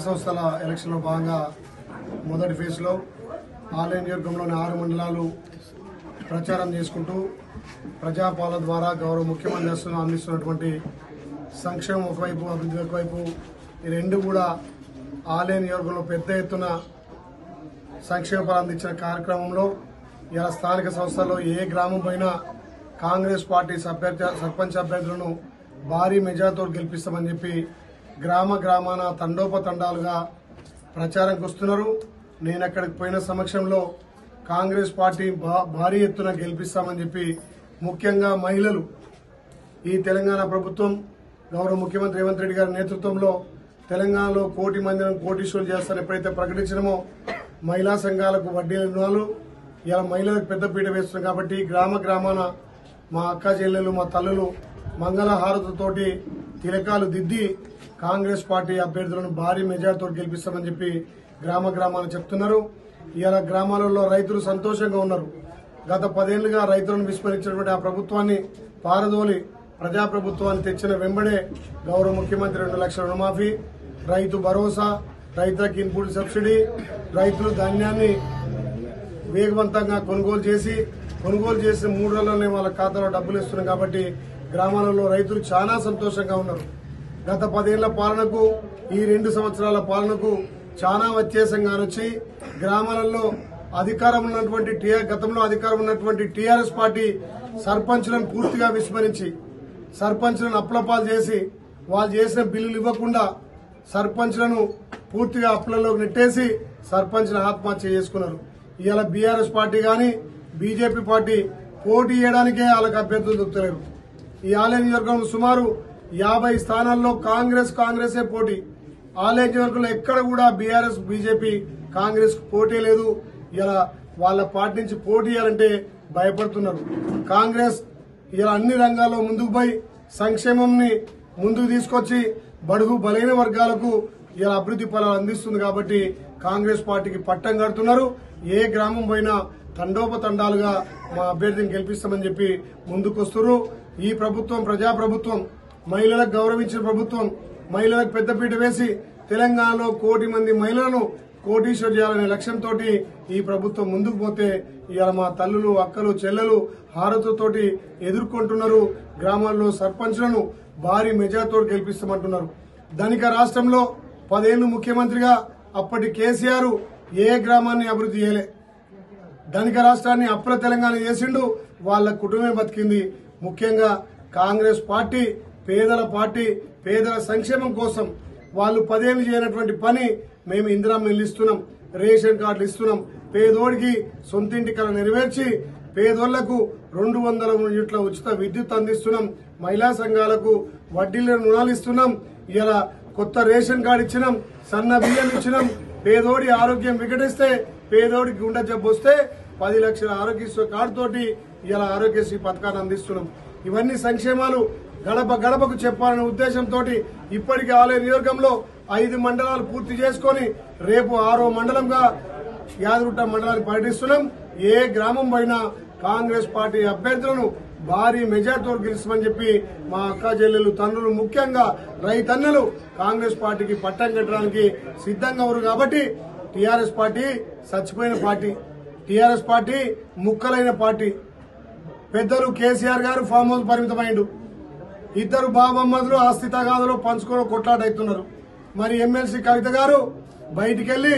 సంస్థల ఎలక్షన్లో భాగంగా మొదటి ఫేజ్లో ఆలయ నియోజకవర్గంలోని 6 మండలాలు ప్రచారం చేసుకుంటూ ప్రజాపాలన ద్వారా గౌరవ ముఖ్యమంత్రి అందిస్తున్నటువంటి సంక్షేమం ఒకవైపు, అభివృద్ధి ఒకవైపు, ఈ రెండు కూడా ఆలయ నియోజకవర్గంలో పెద్ద ఎత్తున సంక్షేమ ఫలాలు అందించిన కార్యక్రమంలో ఇలా స్థానిక సంస్థల్లో ఏ గ్రామం పైన కాంగ్రెస్ పార్టీ సర్పంచ్ అభ్యర్థులను భారీ మెజార్టీతో గెలిపిస్తామని చెప్పి గ్రామాన తండోపతండాలుగా ప్రచారంకి వస్తున్నారు. నేను అక్కడికి పోయిన సమక్షంలో కాంగ్రెస్ పార్టీ భారీ ఎత్తున గెలిపిస్తామని చెప్పి ముఖ్యంగా మహిళలు, ఈ తెలంగాణ ప్రభుత్వం గౌరవ ముఖ్యమంత్రి రేవంత్ రెడ్డి గారి నేతృత్వంలో తెలంగాణలో 1 కోటి మందిని కోటీశ్వరులు చేస్తారని ఎప్పుడైతే ప్రకటించినామో మహిళా సంఘాలకు వడ్డీ రుణాలు ఇలా మహిళలకు పెద్దపీట వేస్తున్నాం. కాబట్టి గ్రామాన మా అక్క చెల్లెలు, మా తల్లులు మంగళహారతులతోటి తిలకాలు దిద్ది కాంగ్రెస్ పార్టీ అభ్యర్థులను భారీ మెజార్టీతో గెలిపిస్తామని చెప్పి గ్రామాలు చెప్తున్నారు. ఇలా గ్రామాలలో రైతులు సంతోషంగా ఉన్నారు. గత 10 ఏళ్లుగా రైతులను విస్మరించినటువంటి ఆ ప్రభుత్వాన్ని పారదోలి ప్రజాప్రభుత్వాన్ని తెచ్చిన వెంబడే గౌరవ ముఖ్యమంత్రి 2 లక్షల రుణమాఫీ, రైతు భరోసా, రైతులకు ఇన్పుట్ సబ్సిడీ, రైతులు ధాన్యాన్ని వేగవంతంగా కొనుగోలు చేసిన 3 రోజుల్లోనే వాళ్ళ ఖాతాలో డబ్బులు ఇస్తున్నాం. కాబట్టి గ్రామాలలో రైతులు చాలా సంతోషంగా ఉన్నారు. గత 10 ఏళ్ల పాలనకు, ఈ 2 సంవత్సరాల పాలనకు చాలా వ్యత్యాసంగా వచ్చి గ్రామాలలో గతంలో అధికారం ఉన్నటువంటి టీఆర్ఎస్ పార్టీ సర్పంచులను పూర్తిగా విస్మరించి సర్పంచులను అప్లపాలు చేసి వాళ్ళు చేసిన బిల్లులు ఇవ్వకుండా సర్పంచులను పూర్తిగా అప్పులలోకి నెట్టేసి సర్పంచ్ను ఆత్మహత్య చేసుకున్నారు. ఇవాళ బీఆర్ఎస్ పార్టీ గాని బీజేపీ పార్టీ పోటీ చేయడానికే వాళ్ళకి అభ్యర్థులు దొరుకుతలేరు. ఈ ఆలయ నియోజకవర్గంలో సుమారు 50 స్థానాల్లో కాంగ్రెసే పోటీ. ఆలయ నియోజకవర్గంలో ఎక్కడ కూడా బీఆర్ఎస్, బీజేపీ, కాంగ్రెస్ పోటీ లేదు. ఇలా వాళ్ళ పార్టీ నుంచి పోటీ చేయాలంటే భయపడుతున్నారు. కాంగ్రెస్ ఇలా అన్ని రంగాల్లో ముందుకు పోయి సంక్షేమంని ముందుకు తీసుకొచ్చి బడుగు బలైన వర్గాలకు ఇలా అభివృద్ధి ఫలాలు అందిస్తుంది. కాబట్టి కాంగ్రెస్ పార్టీకి పట్టం కడుతున్నారు. ఏ గ్రామం పోయినా తండోపతండాలుగా మా అభ్యర్థిని గెలిపిస్తామని చెప్పి ముందుకొస్తున్నారు. ఈ ప్రభుత్వం ప్రజాప్రభుత్వం, మహిళలకు గౌరవించిన ప్రభుత్వం, మహిళలకు పెద్దపీట వేసి తెలంగాణలో 1 కోటి మంది మహిళలను కోటీశ్వరు చేయాలనే లక్ష్యంతో ఈ ప్రభుత్వం ముందుకు పోతే ఇవాళ మా తల్లులు, అక్కలు, చెల్లెలు హారతులతోటి ఎదుర్కొంటున్నారు. గ్రామాల్లో సర్పంచ్లను భారీ మెజార్టీతో గెలిపిస్తామంటున్నారు. ధనిక రాష్ట్రంలో 10 ఏళ్లు ముఖ్యమంత్రిగా అప్పటి కేసీఆర్ ఏ గ్రామాన్ని అభివృద్ధి చేయలే. ధనిక రాష్ట్రాన్ని అప్పుల తెలంగాణ చేసిండు. వాళ్ళ కుటుంబం బతికింది. ముఖ్యంగా కాంగ్రెస్ పార్టీ పేదల సంక్షేమం కోసం వాళ్ళు 10 ఏళ్లు చేయనటువంటి పని మేము ఇందిరమ్మ ఇల్లు ఇస్తున్నాం, రేషన్ కార్డులు ఇస్తున్నాం, పేదోడికి సొంతింటి కల నెరవేర్చి పేదోళ్లకు 200 యూనిట్ల ఉచిత విద్యుత్ అందిస్తున్నాం, మహిళా సంఘాలకు వడ్డీల రుణాలు ఇస్తున్నాం, ఇలా కొత్త రేషన్ కార్డు ఇచ్చినాం, సన్న బియ్యం ఇచ్చినాం. పేదోడి ఆరోగ్యం వికటిస్తే, పేదోడికి గుండె జబ్బు వస్తే 10 లక్షల ఆరోగ్యశ్రీ కార్డు తోటి ఇలా ఆరోగ్యశ్రీ పథకాన్ని అందిస్తున్నాం. ఇవన్నీ సంక్షేమాలు గడపకు చెప్పాలనే ఉద్దేశంతో ఇప్పటికే ఆలయ నియోజకంలో 5 మండలాలు పూర్తి చేసుకుని రేపు 6వ మండలంగా యాదగుట్ట మండలాన్ని పర్యటిస్తున్నాం. ఏ గ్రామం పైన కాంగ్రెస్ పార్టీ అభ్యర్థులను భారీ మెజార్టీతో గెలుస్తామని చెప్పి మా అక్క చెల్లెలు, తండ్రులు, ముఖ్యంగా రైతన్నలు కాంగ్రెస్ పార్టీకి పట్టం కట్టడానికి సిద్దంగా ఉన్నారు. కాబట్టి టీఆర్ఎస్ పార్టీ చచ్చిపోయిన పార్టీ, టీఆర్ఎస్ పార్టీ ముక్కలైన పార్టీ. పెద్దలు కేసీఆర్ గారు ఫామ్ హౌస్ పరిమితమైండు. 2 బాబమ్మదులు ఆస్తి తగాదులు పంచుకొని కొట్లాటవుతున్నారు. మరి ఎమ్మెల్సీ కవిత గారు బయటికెళ్లి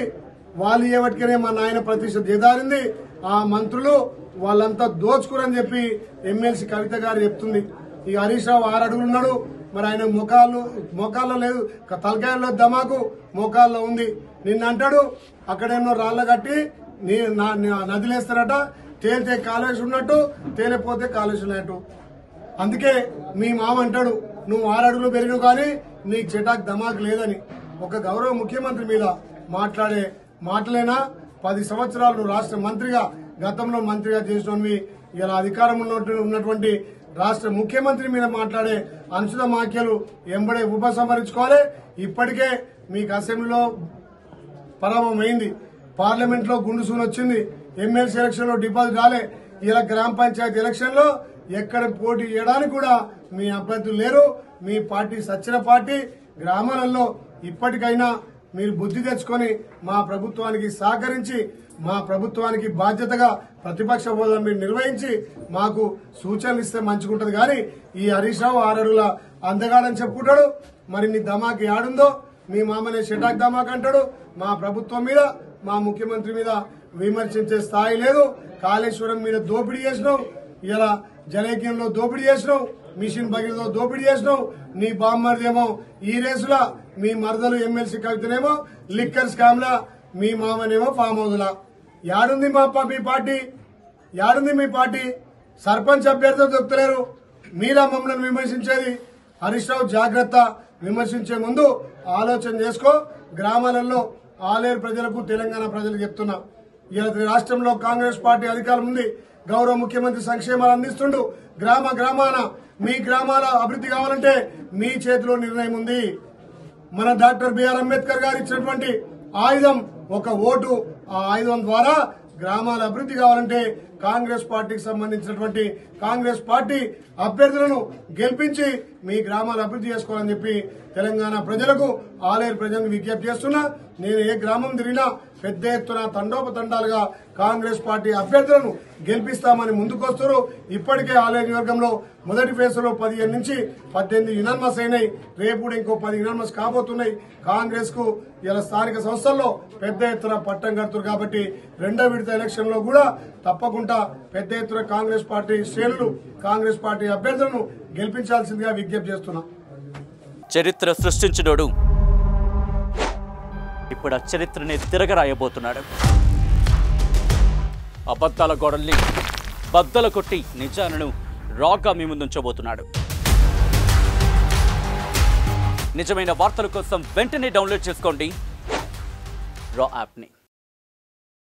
వాళ్ళు ఏవటికనే మా నాయన ప్రతిష్ట చేదారింది, ఆ మంత్రులు వాళ్ళంతా దోచుకురని చెప్పి ఎమ్మెల్సీ కవిత గారు చెప్తుంది. ఈ హరీష్ రావు 6 అడుగులు ఉన్నాడు. మరి ఆయన మోకాల్లో లేదు, తలకాయల్లో దమాకు మోకాల్లో ఉంది. నిన్న అంటాడు అక్కడేమో రాళ్ల కట్టి నదిలేస్తారట, తేలితే కాలేజీ ఉన్నట్టు, తేలిపోతే కాలేజీ ఉన్నట్టు. అందుకే మీ మామ అంటాడు నువ్వు 6 అడుగులు పెరిగినావు కానీ నీకు చెటాక్ దమాక్ లేదని. ఒక గౌరవ ముఖ్యమంత్రి మీద మాట్లాడే మాటలేనా? 10 సంవత్సరాలు నువ్వు రాష్ట్ర మంత్రిగా, గతంలో మంత్రిగా చేసినవి, ఇలా అధికారంలో ఉన్నటువంటి రాష్ట్ర ముఖ్యమంత్రి మీద మాట్లాడే అనుచిత వ్యాఖ్యలు ఎంబడే ఉపసంహరించుకోవాలి. ఇప్పటికే మీకు అసెంబ్లీలో పరాభవం అయింది, పార్లమెంట్ లో గుండుసూలు వచ్చింది, ఎమ్మెల్సీ ఎలక్షన్ లో డిపాజిట్ రాలే. ఇలా గ్రామ పంచాయతీ ఎలక్షన్ లో ఎక్కడ పోటీ చేయడానికి కూడా మీ అభ్యర్థులు లేరు. మీ పార్టీ సచ్చిన పార్టీ. గ్రామాలలో ఇప్పటికైనా మీరు బుద్ధి తెచ్చుకొని మా ప్రభుత్వానికి సహకరించి మా ప్రభుత్వానికి బాధ్యతగా ప్రతిపక్ష హోదా మీరు నిర్వహించి మాకు సూచనలు ఇస్తే మంచిగుంటది. కానీ ఈ హరీష్ రావు 6 అడుగుల అందగాడని చెప్పుకుంటాడు. మరి నీ ధమాకి ఆడుందో మీ మామనే షటాక్ ధమాక్ అంటాడు. మా ప్రభుత్వం మీద మా ముఖ్యమంత్రి మీద విమర్శించే స్థాయి లేదు. కాళేశ్వరం మీద దోపిడీ చేసినావు, ఇలా జలయజ్ఞంలో దోపిడీ చేసినావు, మిషన్ భగీరథలో దోపిడీ చేసినావు. నీ బామ్మర్దేమో ఈ రేసులా, మీ మరదలు ఎమ్మెల్సీ కవితనేమో లిక్కర్ స్కామ్ లా, మీ మామనేమో ఫామ్ హౌస్ లా. యాడుంది మీ పార్టీ? యాడుంది మీ పార్టీ? సర్పంచ్ అభ్యర్థులు దొరుకుతలేరు, మీరా మమ్మల్ని విమర్శించేది. హరీష్ రావు జాగ్రత్త, విమర్శించే ముందు ఆలోచన చేసుకో. గ్రామాలలో ఆలేరు ప్రజలకు తెలంగాణ ప్రజలకు చెప్తున్నా, ఇలా రాష్ట్రంలో కాంగ్రెస్ పార్టీ అధికారం ఉంది. గౌరవ ముఖ్యమంత్రి సంక్షేమాలు అందిస్తుండు. గ్రామాన మీ గ్రామాల అభివృద్ధి కావాలంటే మీ చేతిలో నిర్ణయం ఉంది. మన డాక్టర్ బిఆర్ అంబేద్కర్ గారు ఇచ్చినటువంటి ఆయుధం ఒక ఓటు. ఆ ఆయుధం ద్వారా గ్రామాల అభివృద్ధి కావాలంటే కాంగ్రెస్ పార్టీకి సంబంధించినటువంటి కాంగ్రెస్ పార్టీ అభ్యర్థులను గెలిపించి మీ గ్రామాల అభివృద్ధి చేసుకోవాలని చెప్పి తెలంగాణ ప్రజలకు ఆలేరు ప్రజలను విజ్ఞప్తి చేస్తున్నా. నేను ఏ గ్రామం తిరిగినా పెద్ద ఎత్తున తండోపతండాలుగా కాంగ్రెస్ పార్టీ అభ్యర్థులను గెలిపిస్తామని ముందుకొస్తారు. ఇప్పటికే ఆలేరు నియోజకవర్గంలో మొదటి ఫేజ్లో 15 నుంచి 18 యునానిమస్ అయినాయి. రేపు కూడా ఇంకో 10 యునానిమస్ కాబోతున్నాయి. కాంగ్రెస్ కు ఇలా స్థానిక సంస్థల్లో పెద్ద ఎత్తున పట్టం కడుతున్నారు. కాబట్టి 2వ విడత ఎలక్షన్ లో కూడా తప్పకుండా పెద్ద ఎత్తున కాంగ్రెస్ పార్టీ శ్రేణులు కాంగ్రెస్ పార్టీ అభ్యర్థులను గెలిపించాల్సిందిగా విజ్ఞప్తి చేస్తున్నా. చరిత్ర సృష్టించినోడు ఇప్పుడు ఆ చరిత్రని తిరగరాయబోతున్నాడు. అబద్ధాల గోడల్ని బద్దలు కొట్టి నిజాలను రాగా మీ ముందుంచబోతున్నాడు. నిజమైన వార్తల కోసం వెంటనే డౌన్లోడ్ చేసుకోండి రా యాప్ని.